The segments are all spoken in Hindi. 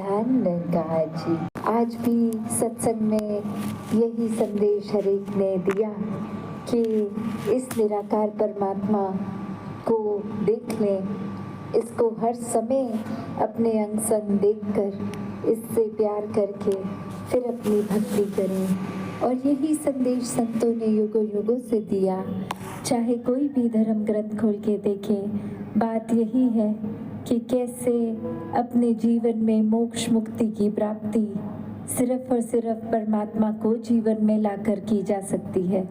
ध्यान ने कहा जी, आज भी सत्संग में यही संदेश हर एक ने दिया कि इस निराकार परमात्मा को देख लें, इसको हर समय अपने अंग संग देखकर इससे प्यार करके फिर अपनी भक्ति करें। और यही संदेश संतों ने युगों युगों से दिया। चाहे कोई भी धर्म ग्रंथ खोल के देखें, बात यही है कि कैसे अपने जीवन में मोक्ष मुक्ति की प्राप्ति सिर्फ और सिर्फ परमात्मा को जीवन में लाकर की जा सकती है।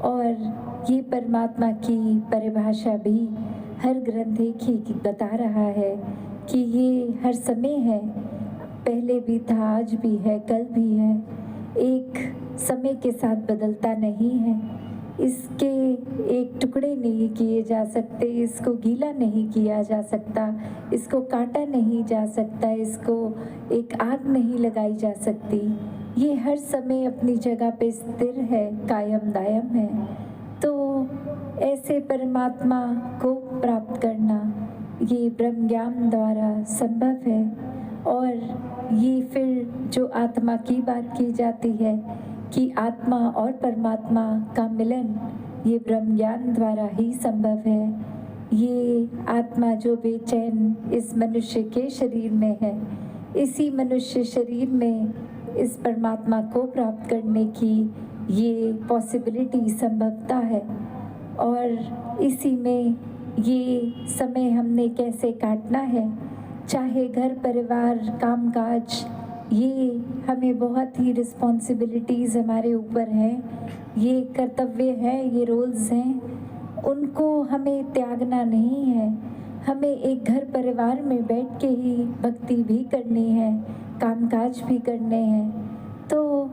और ये परमात्मा की परिभाषा भी हर ग्रंथ एक ही बता रहा है कि ये हर समय है, पहले भी था, आज भी है, कल भी है, एक समय के साथ बदलता नहीं है। इसके एक टुकड़े नहीं किए जा सकते, इसको गीला नहीं किया जा सकता, इसको काटा नहीं जा सकता, इसको एक आग नहीं लगाई जा सकती। ये हर समय अपनी जगह पे स्थिर है, कायम दायम है। तो ऐसे परमात्मा को प्राप्त करना ये ब्रह्म ज्ञान द्वारा संभव है। और ये फिर जो आत्मा की बात की जाती है कि आत्मा और परमात्मा का मिलन, ये ब्रह्म ज्ञान द्वारा ही संभव है। ये आत्मा जो बेचैन इस मनुष्य के शरीर में है, इसी मनुष्य शरीर में इस परमात्मा को प्राप्त करने की ये पॉसिबिलिटी संभवता है। और इसी में ये समय हमने कैसे काटना है, चाहे घर परिवार कामकाज, ये हमें बहुत ही रिस्पॉन्सिबिलिटीज़ हमारे ऊपर हैं, ये कर्तव्य हैं, ये रोल्स हैं, उनको हमें त्यागना नहीं है। हमें एक घर परिवार में बैठ के ही भक्ति भी करनी है, कामकाज भी करने हैं। तो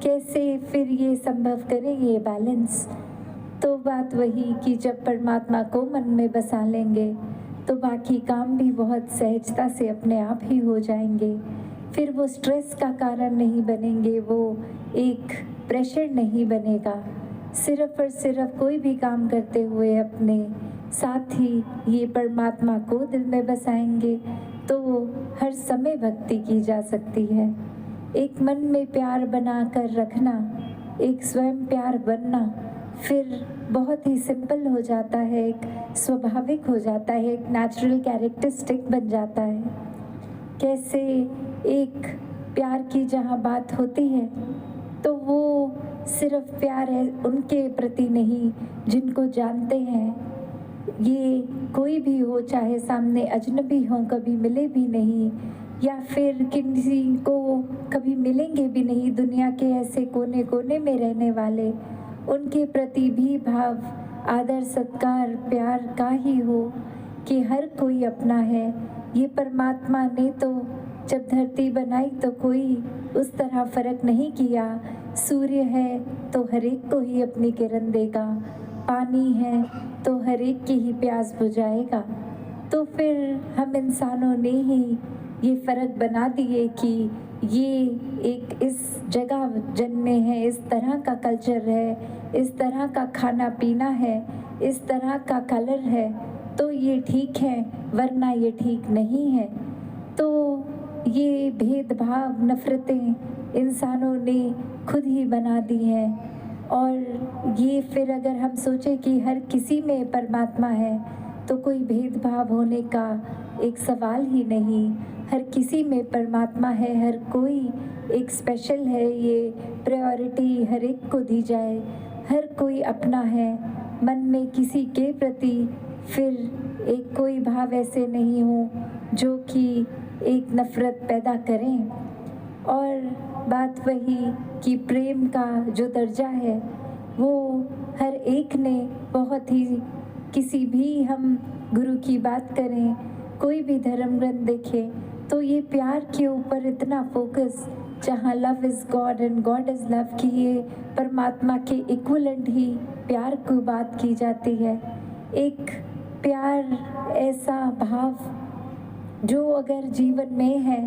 कैसे फिर ये संभव करें ये बैलेंस? तो बात वही कि जब परमात्मा को मन में बसा लेंगे तो बाकी काम भी बहुत सहजता से अपने आप ही हो जाएंगे। फिर वो स्ट्रेस का कारण नहीं बनेंगे, वो एक प्रेशर नहीं बनेगा। सिर्फ और सिर्फ कोई भी काम करते हुए अपने साथ ही ये परमात्मा को दिल में बसाएंगे तो हर समय भक्ति की जा सकती है। एक मन में प्यार बना कर रखना, एक स्वयं प्यार बनना फिर बहुत ही सिंपल हो जाता है, एक स्वाभाविक हो जाता है, एक नेचुरल कैरेक्टरिस्टिक बन जाता है। कैसे एक प्यार की जहाँ बात होती है तो वो सिर्फ प्यार है उनके प्रति नहीं जिनको जानते हैं। ये कोई भी हो, चाहे सामने अजनबी हो, कभी मिले भी नहीं या फिर किसी को कभी मिलेंगे भी नहीं, दुनिया के ऐसे कोने कोने में रहने वाले, उनके प्रति भी भाव आदर सत्कार प्यार का ही हो कि हर कोई अपना है। ये परमात्मा ने तो जब धरती बनाई तो कोई उस तरह फर्क नहीं किया। सूर्य है तो हर एक को ही अपनी किरण देगा, पानी है तो हर एक की ही प्यास बुझाएगा। तो फिर हम इंसानों ने ही ये फ़र्क बना दिए कि ये एक इस जगह जन्मे हैं, इस तरह का कल्चर है, इस तरह का खाना पीना है, इस तरह का कलर है तो ये ठीक है, वरना ये ठीक नहीं है। तो ये भेदभाव नफ़रतें इंसानों ने खुद ही बना दी हैं। और ये फिर अगर हम सोचें कि हर किसी में परमात्मा है तो कोई भेदभाव होने का एक सवाल ही नहीं। हर किसी में परमात्मा है, हर कोई एक स्पेशल है, ये प्रायोरिटी हर एक को दी जाए। हर कोई अपना है, मन में किसी के प्रति फिर एक कोई भाव ऐसे नहीं हो जो कि एक नफ़रत पैदा करें। और बात वही कि प्रेम का जो दर्जा है वो हर एक ने बहुत ही, किसी भी हम गुरु की बात करें, कोई भी धर्म ग्रंथ देखें तो ये प्यार के ऊपर इतना फोकस, जहाँ love is God and God is love की ये परमात्मा के इक्विवेलेंट ही प्यार को बात की जाती है। एक प्यार ऐसा भाव जो अगर जीवन में है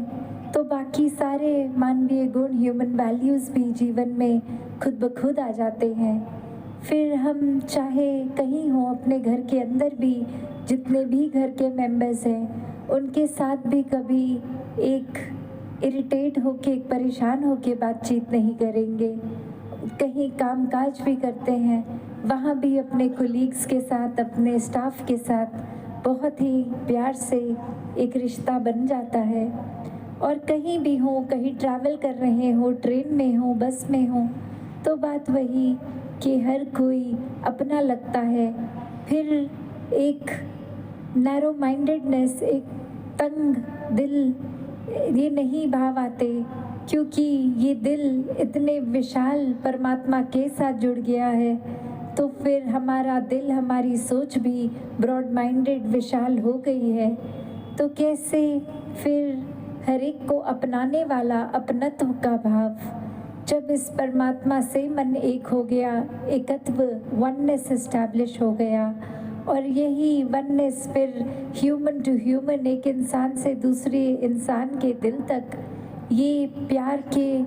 तो बाकी सारे मानवीय गुण, ह्यूमन वैल्यूज़ भी जीवन में खुद ब खुद आ जाते हैं। फिर हम चाहे कहीं हों, अपने घर के अंदर भी जितने भी घर के मेंबर्स हैं उनके साथ भी कभी एक इरिटेट होके, परेशान होके बातचीत नहीं करेंगे। कहीं कामकाज भी करते हैं, वहाँ भी अपने कोलीग्स के साथ, अपने स्टाफ के साथ बहुत ही प्यार से एक रिश्ता बन जाता है। और कहीं भी हो, कहीं ट्रैवल कर रहे हो, ट्रेन में हो, बस में हो, तो बात वही कि हर कोई अपना लगता है। फिर एक नैरो माइंडेडनेस, एक तंग दिल, ये नहीं भाव आते, क्योंकि ये दिल इतने विशाल परमात्मा के साथ जुड़ गया है। तो फिर हमारा दिल, हमारी सोच भी ब्रॉड माइंडेड, विशाल हो गई है। तो कैसे फिर हर एक को अपनाने वाला अपनत्व का भाव, जब इस परमात्मा से मन एक हो गया, एकत्व, वननेस एस्टैब्लिश हो गया, और यही वननेस फिर ह्यूमन टू ह्यूमन, एक इंसान से दूसरे इंसान के दिल तक, ये प्यार के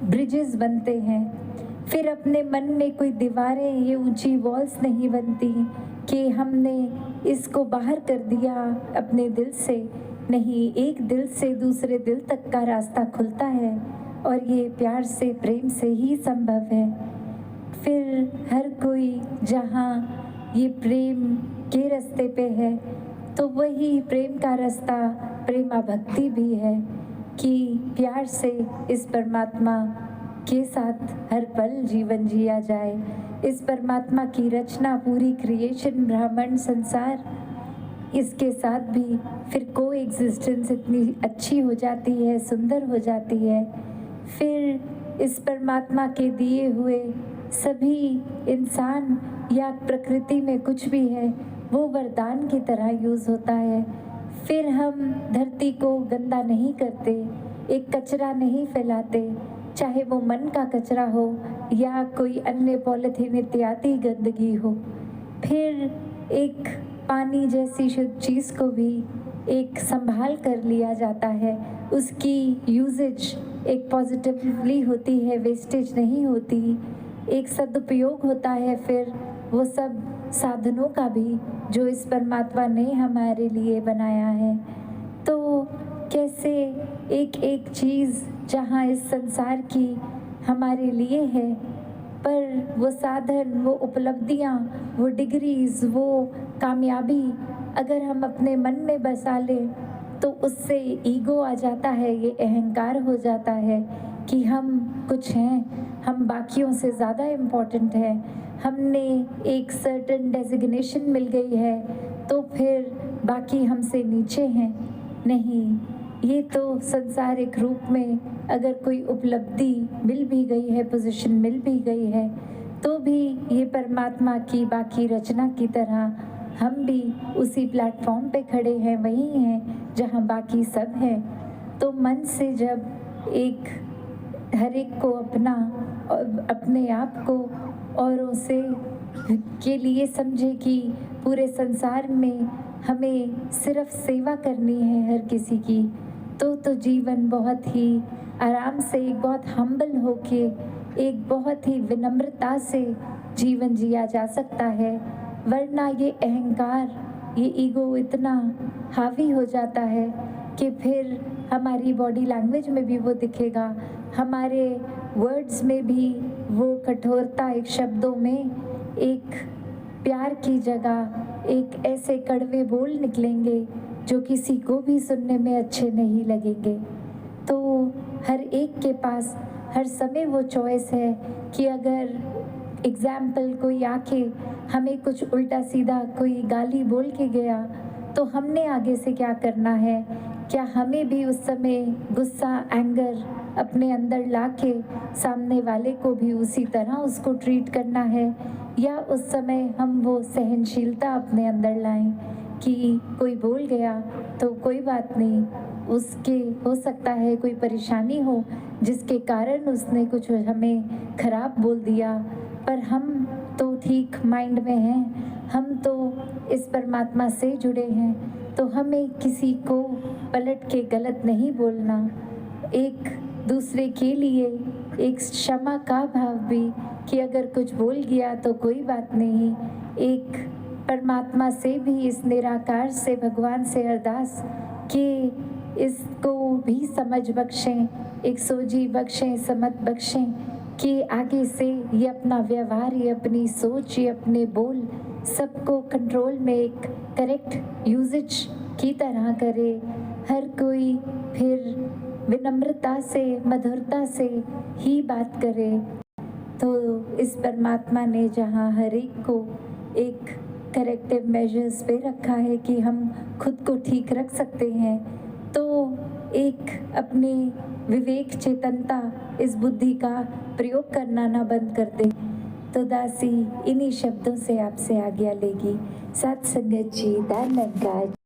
ब्रिजेस बनते हैं। फिर अपने मन में कोई दीवारें, ये ऊंची वॉल्स नहीं बनती कि हमने इसको बाहर कर दिया अपने दिल से। नहीं, एक दिल से दूसरे दिल तक का रास्ता खुलता है, और ये प्यार से, प्रेम से ही संभव है। फिर हर कोई जहाँ ये प्रेम के रास्ते पे है, तो वही प्रेम का रास्ता प्रेमा भक्ति भी है, कि प्यार से इस परमात्मा के साथ हर पल जीवन जिया जाए। इस परमात्मा की रचना, पूरी क्रिएशन, ब्रह्मांड, संसार, इसके साथ भी फिर को एग्जिस्टेंस इतनी अच्छी हो जाती है, सुंदर हो जाती है। फिर इस परमात्मा के दिए हुए सभी इंसान या प्रकृति में कुछ भी है, वो वरदान की तरह यूज़ होता है। फिर हम धरती को गंदा नहीं करते, एक कचरा नहीं फैलाते, चाहे वो मन का कचरा हो या कोई अन्य पॉलिथीन इत्यादि गंदगी हो। फिर एक पानी जैसी शुद्ध चीज़ को भी एक संभाल कर लिया जाता है, उसकी यूजेज एक पॉजिटिवली होती है, वेस्टेज नहीं होती, एक सदुपयोग होता है। फिर वो सब साधनों का भी जो इस परमात्मा ने हमारे लिए बनाया है। तो कैसे एक एक चीज़ जहाँ इस संसार की हमारे लिए है, पर वो साधन, वो उपलब्धियाँ, वो डिग्रीज, वो कामयाबी अगर हम अपने मन में बसा लें, तो उससे ईगो आ जाता है, ये अहंकार हो जाता है कि हम कुछ हैं, हम बाकियों से ज़्यादा इम्पोर्टेंट हैं, हमने एक सर्टेन डेजिग्नेशन मिल गई है, तो फिर बाकी हमसे नीचे हैं। नहीं, ये तो संसारिक रूप में अगर कोई उपलब्धि मिल भी गई है, पोजीशन मिल भी गई है, तो भी ये परमात्मा की बाकी रचना की तरह हम भी उसी प्लेटफॉर्म पे खड़े हैं, वही हैं जहाँ बाकी सब हैं। तो मन से जब एक हर एक को अपना और अपने आप को औरों से के लिए समझे कि पूरे संसार में हमें सिर्फ सेवा करनी है हर किसी की, तो जीवन बहुत ही आराम से, एक बहुत हम्बल होके, एक बहुत ही विनम्रता से जीवन जिया जा सकता है। वरना ये अहंकार, ये ईगो इतना हावी हो जाता है कि फिर हमारी बॉडी लैंग्वेज में भी वो दिखेगा, हमारे वर्ड्स में भी वो कठोरता, एक शब्दों में एक प्यार की जगह एक ऐसे कड़वे बोल निकलेंगे जो किसी को भी सुनने में अच्छे नहीं लगेंगे। तो हर एक के पास हर समय वो चॉइस है कि अगर एग्जाम्पल कोई आके हमें कुछ उल्टा सीधा कोई गाली बोल के गया, तो हमने आगे से क्या करना है? क्या हमें भी उस समय गुस्सा, एंगर अपने अंदर लाके सामने वाले को भी उसी तरह उसको ट्रीट करना है, या उस समय हम वो सहनशीलता अपने अंदर लाएं कि कोई बोल गया तो कोई बात नहीं, उसके हो सकता है कोई परेशानी हो जिसके कारण उसने कुछ हमें खराब बोल दिया, पर हम तो ठीक माइंड में हैं, हम तो इस परमात्मा से जुड़े हैं, तो हमें किसी को पलट के गलत नहीं बोलना। एक दूसरे के लिए एक क्षमा का भाव भी कि अगर कुछ बोल गया तो कोई बात नहीं, एक परमात्मा से भी, इस निराकार से, भगवान से अरदास कि इसको भी समझ बख्शें, एक सोझी बख्शें, समझ बख्शें कि आगे से ये अपना व्यवहार, ये अपनी सोच, ये अपने बोल सबको कंट्रोल में एक करेक्ट यूजेज की तरह करे। हर कोई फिर विनम्रता से, मधुरता से ही बात करे। तो इस परमात्मा ने जहाँ हर एक को एक करेक्टिव मेजर्स पे रखा है कि हम खुद को ठीक रख सकते हैं, तो एक अपनी विवेक चेतनता, इस बुद्धि का प्रयोग करना ना बंद कर दे। तो दासी इन्हीं शब्दों से आपसे आज्ञा लेगी। सत्संगत जी, धन्यवाद।